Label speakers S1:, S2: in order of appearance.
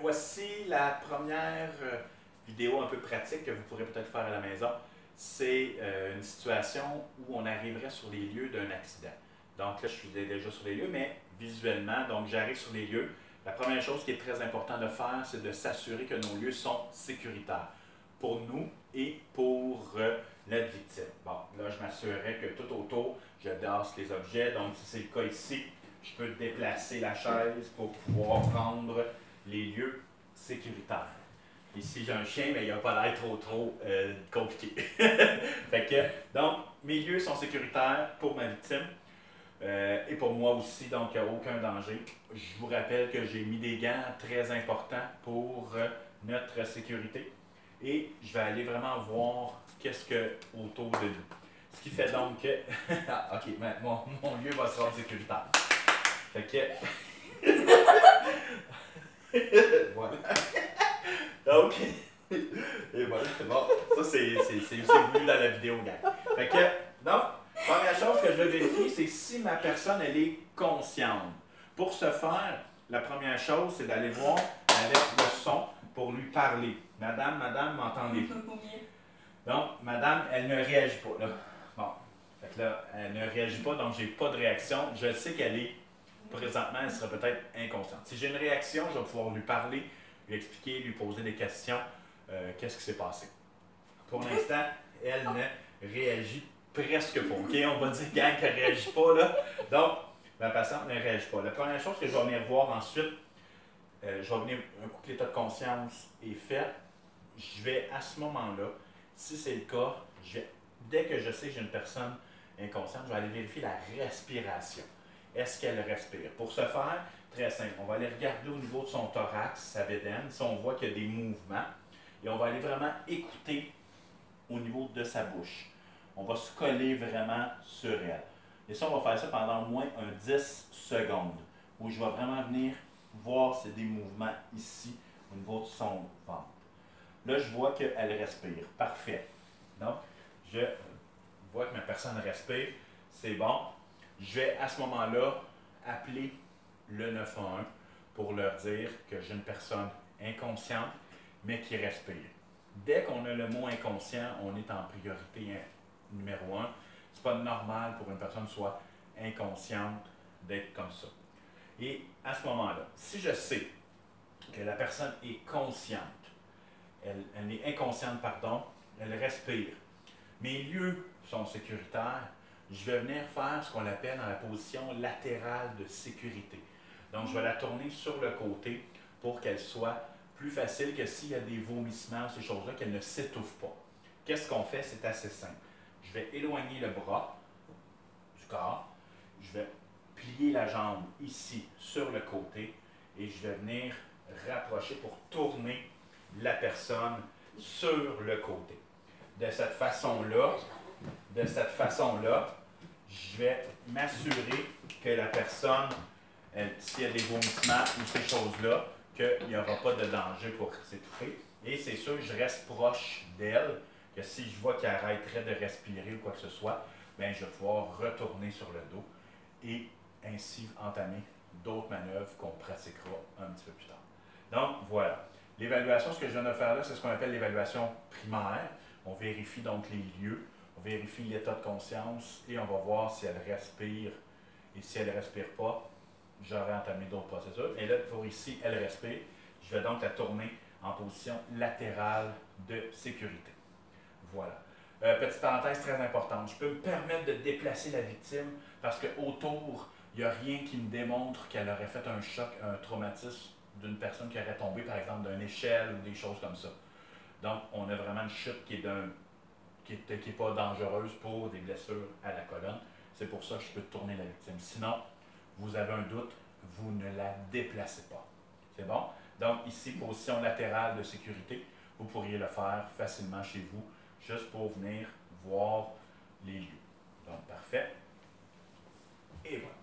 S1: voici la première vidéo un peu pratique que vous pourrez peut-être faire à la maison. C'est une situation où on arriverait sur les lieux d'un accident. Donc là, je suis déjà sur les lieux, mais visuellement, donc j'arrive sur les lieux. La première chose qui est très importante de faire, c'est de s'assurer que nos lieux sont sécuritaires pour nous et pour notre victime. Bon, là, je m'assurerai que tout autour, je dasse les objets. Donc, si c'est le cas ici, je peux déplacer la chaise pour pouvoir prendre les lieux sécuritaires. Ici, j'ai un chien, mais il n'a pas l'air trop compliqué. Fait que, donc, mes lieux sont sécuritaires pour ma victime et pour moi aussi, donc il n'y a aucun danger. Je vous rappelle que j'ai mis des gants très importants pour notre sécurité et je vais aller vraiment voir qu'est-ce que autour de nous. Ce qui fait donc que, ah, ok, mon lieu va se rendre sécuritaire. Fait que, voilà. Donc, et voilà, bon, ça c'est voulu dans la vidéo, gars. Fait que, donc, première chose que je vais vérifier, c'est si ma personne, elle est consciente. Pour ce faire, la première chose, c'est d'aller voir avec le son pour lui parler. Madame, m'entendez-vous? Donc, madame, elle ne réagit pas, là. Bon, fait que là, elle ne réagit pas, donc j'ai pas de réaction. Je sais qu'elle est, présentement, elle serait peut-être inconsciente. Si j'ai une réaction, je vais pouvoir lui parler, lui expliquer, lui poser des questions. Qu'est-ce qui s'est passé? Pour l'instant, elle ne réagit presque pas. OK? On va dire qu'elle ne réagit pas, là. Donc, ma patiente ne réagit pas. La première chose que je vais venir voir ensuite, je vais venir, un coup que l'état de conscience est fait, je vais à ce moment-là, si c'est le cas, dès que je sais que j'ai une personne inconsciente, je vais aller vérifier la respiration. Est-ce qu'elle respire? Pour ce faire, très simple, on va aller regarder au niveau de son thorax, sa bédaine, si on voit qu'il y a des mouvements, et on va aller vraiment écouter au niveau de sa bouche. On va se coller vraiment sur elle. Et ça, on va faire ça pendant au moins 10 secondes, où je vais vraiment venir voir s'il y a des mouvements ici, au niveau de son ventre. Là, je vois qu'elle respire. Parfait. Donc, je vois que ma personne respire. C'est bon. Je vais à ce moment-là appeler le 911 pour leur dire que j'ai une personne inconsciente, mais qui respire. Dès qu'on a le mot inconscient, on est en priorité numéro 1. C'est pas normal pour une personne soit inconsciente d'être comme ça. Et à ce moment-là, si je sais que la personne est consciente, elle est inconsciente, pardon, elle respire, mes lieux sont sécuritaires, je vais venir faire ce qu'on appelle dans la position latérale de sécurité. Donc, je vais la tourner sur le côté pour qu'elle soit plus facile que s'il y a des vomissements, ces choses-là, qu'elle ne s'étouffe pas. Qu'est-ce qu'on fait? C'est assez simple. Je vais éloigner le bras du corps, je vais plier la jambe ici sur le côté et je vais venir rapprocher pour tourner la personne sur le côté. De cette façon-là, je vais m'assurer que la personne, s'il y a des vomissements ou ces choses-là, qu'il n'y aura pas de danger pour s'étouffer. Et c'est sûr que je reste proche d'elle, que si je vois qu'elle arrêterait de respirer ou quoi que ce soit, bien, je vais pouvoir retourner sur le dos et ainsi entamer d'autres manœuvres qu'on pratiquera un petit peu plus tard. Donc, voilà. L'évaluation, ce que je viens de faire là, c'est ce qu'on appelle l'évaluation primaire. On vérifie donc les lieux, on vérifie l'état de conscience et on va voir si elle respire. Et si elle ne respire pas, j'aurai entamé d'autres procédures. Et là, pour ici, elle respire. Je vais donc la tourner en position latérale de sécurité. Voilà. Petite parenthèse très importante. Je peux me permettre de déplacer la victime parce qu'autour, il n'y a rien qui me démontre qu'elle aurait fait un choc, un traumatisme d'une personne qui aurait tombé, par exemple, d'une échelle ou des choses comme ça. Donc, on a vraiment une chute qui est pas dangereuse pour des blessures à la colonne. C'est pour ça que je peux tourner la victime. Sinon, vous avez un doute, vous ne la déplacez pas. C'est bon? Donc, ici, position latérale de sécurité, vous pourriez le faire facilement chez vous, juste pour venir voir les lieux. Donc, parfait. Et voilà.